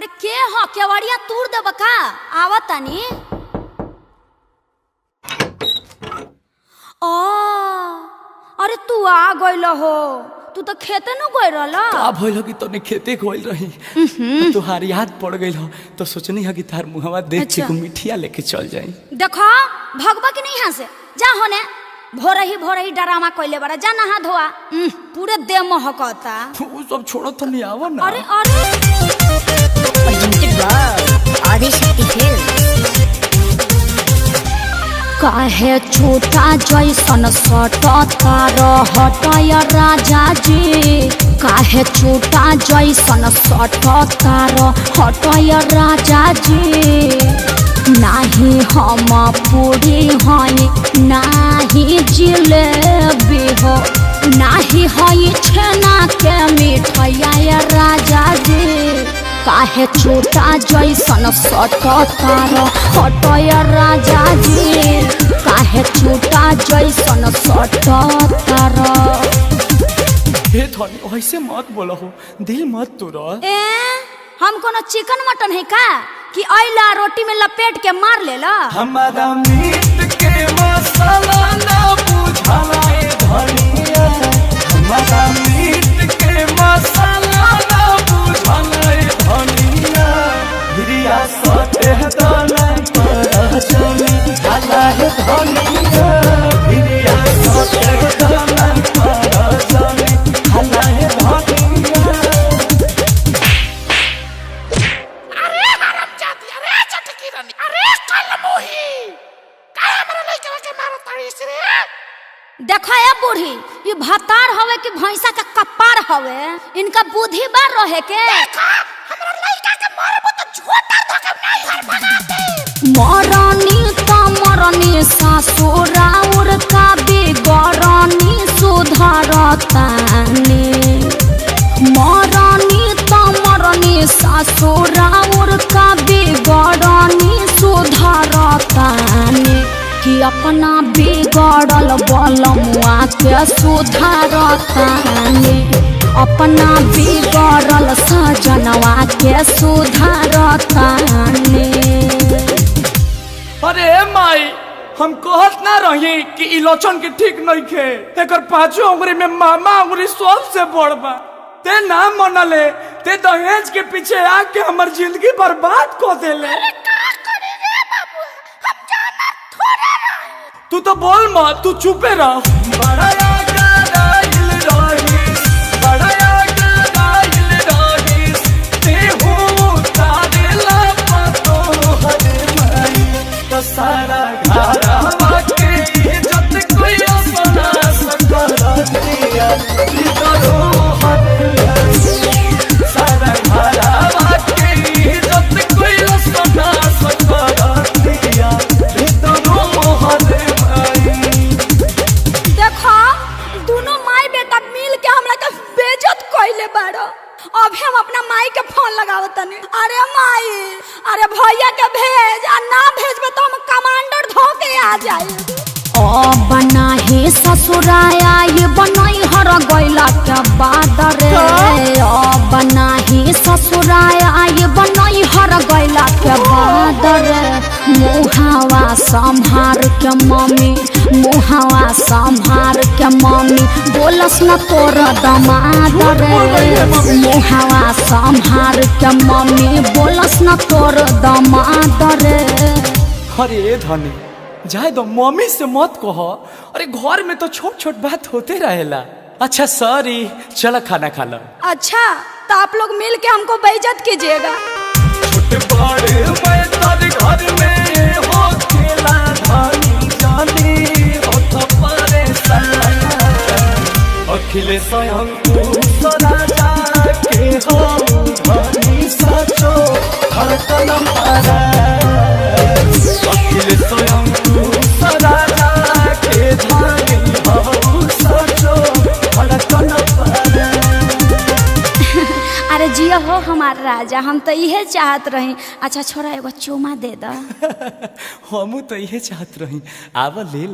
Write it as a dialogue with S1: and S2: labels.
S1: अरे के हो केवड़िया तूर देब का आवत तानी। अरे तू आ गइल हो, तू तो खेते न गइल रहला।
S2: का भइल कि तने खेते गइल रही तो तुहार याद पड़ गइल हो तो सोचनी है कि तार मुहवा देख के को मिठिया लेके चल जाई।
S1: देखो भगवा की नहीं यहाँ से जा होने, भोरही डरामा कइले बड़ा, जा नहा धोआ, पूरे देह महकता।
S2: वो सब छोड़ो तो नहीं आवा ना।
S1: अरे अरे
S3: आदिशक्ति
S1: काहे छोटा जैसन सटता रहतय राजा जी, काहे छोटा जैसन सटता रहतय राजा जी। नाही हम पूरी हई नाही जिलेबी हो, नाही हई छेना के मिठाइया राजा जी। काहे छोटा जैसन सटता रहतय राजा जी, काहे छोटा जैसन सटता रह।
S2: हे धनी ऐसे मत बोलो हो, दिल मत तोड़ा।
S1: हम कोनो चिकन मटन है का कि अइला रोटी में लपेट के मार लेला।
S2: हमारा मीट के मसाला ना बुझाला ए धनिया, हमारा मीट के मसाला ना बुझाला ए धनिया। हिरिया सटे दाना पर चली आला है धनिया, हिरिया सटे दाना पर चली आला है धनिया।
S1: देखो ये बूढ़ी, ये भतार हवे कि भैंसा का कपार हवे, इनका बुद्धि बार रहे के। हमरा लइका के मारबो तो झोटा धके नहीं हर भगाते। मरनी त मरनी ससुराउर का बिगरनी सुधरतानी, मरनी त मरनी ससुराउर का बिगरनी सुधरतानी। कि अपना बिगड़ल बलमुआ के सुधारतानी, अपना बिगड़ल सजनवा के सुधारतानी।
S2: अरे माई हम कहत ना रही कि इलोचन के ठीक नहीं खे, एकर पांचों उंगली में मामा उंगली सबसे बड़ बा। ते ना मनले, ते दहेज के पीछे आके हमर जिंदगी बर्बाद कर देले। तू तो बोल मत, तू चुपे रह। बड़ा आगराइल रहीस, बड़ा आगराइल रहीस, ते हो तारेला पतो हरे माई। तो सारा घरवा के इज्जत कोई अपना सकल दिया, इधरो हरे माई। सारा घरवा के इज्जत कोई अपना सकल दिया, इधरो हरे।
S1: दोनों माई बेटा मिल के हमरा के बेइज्जत कइले बाड़ो। अब हम अपना माई के फोन लगावत तनी। अरे माई, अरे भैया के भेज, आ ना भेजबे तो हम कमांडर धो के आ जाए। ओ बना हे ससुराया ये बनई हर गइला के बाद रे, ओ बना हे ससुराया ये बनई हर गइला के बाद रे। मुहावा संभार के मम्मी, मुहावा संभार के मम्मी, बोलस न तोर दमाद रे। मुहावा संभार के मम्मी, बोलस न तोर दमाद रे।
S2: अरे धनी जाए दो, मम्मी से मत कहो। अरे घर में तो छोट छोट बात होते रहेला। अच्छा सॉरी, चलो खाना खा लो।
S1: अच्छा तो आप लोग मिल के हमको बेइज्जत कीजिएगा।
S2: छोटे बड़े मैं तारे घर में हो खेला धनी जानी हो तो परेशान। अखिले स्वयं को सदा के हो धनी सचो हर कदम पारा। अखिले स्वयं को सदा के धनी हो सचो हर कदम पारा।
S1: अरे जिया हो हमारा राजा, हम तो यही चाहत रही। अच्छा छोरा एगो चुमा दे दा।
S2: हम तो यही चाहत रही, आवा ले।